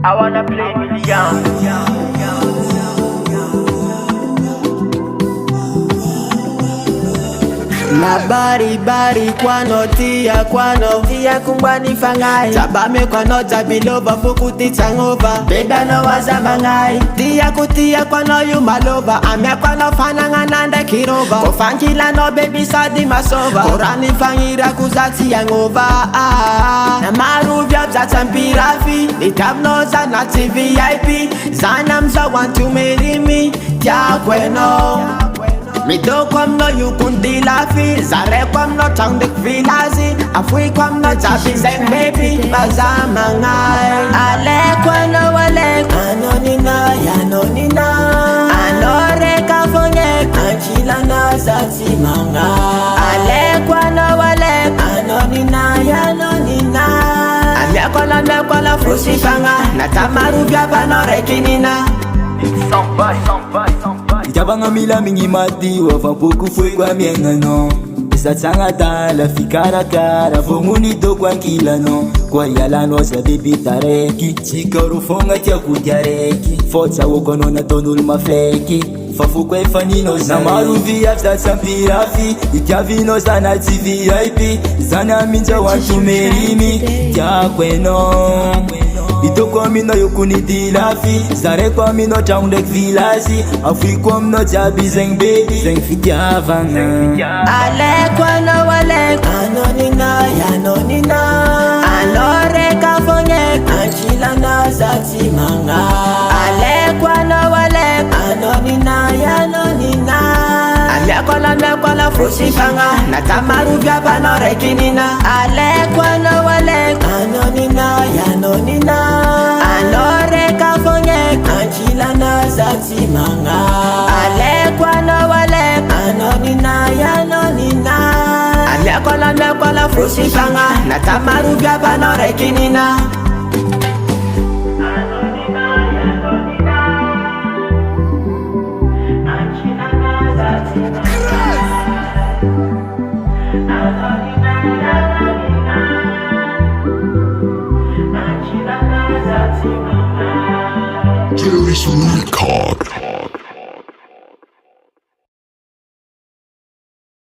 I wanna play million. La bari kwano tia kumbani fangai Tabame kwano tabilova fukuti tangova Beba no waza mangai Tia kwano yumalova Ame kwano fananga nanda kirova Kofankila no baby sadi masova Korani fangira kuzati yangova Na maru vyab za tampirafi Nitab no za nati VIP Zanam za want to marry me Tia kweno Mi do kwam no you kundi lafi Zare kwam no tangdik vilazi Afui kwam no tabi zeng baby Bazamangai Ale kwano wale Anonina yanonina Anore kafonye Anchila na zati manga Ale kwano wale Anonina yanonina Amya kola frusi fanga Natamaru vyaba no rekinina Jabanga mila mingi mati wafapuku fwe kwa miengano Isa changa tala fikara kara Fomuni to kwa kila no Kwa yala no sa bibi tareki Chikaru fonga tia kujareki Focha wokono na tonul mafeki Fafu kwa ifanino na maruvi afza champirafi Ikavino zana VIP Zana minja wantu merimi Kya kweno Ito kwa mino yukuni dilafi Zare kwa mino chaundek vilazi Afui kwa mino chabi zeng baby Zeng fitia vanga Ale kwa no wale Anonina yanonina Anore kafonye Anchila na zati manga Ale kwa no wale Anonina yanonina Amya kola frusi fanga Natamaru vyaba no rekinina Ale kwa no wale Anonina yanonina Anore kafonye Anchila na zati manga Ale kwa no wale Anonina yanonina Amya kola frusi fanga Natamaru vyaba no rekinina Terrorist Record.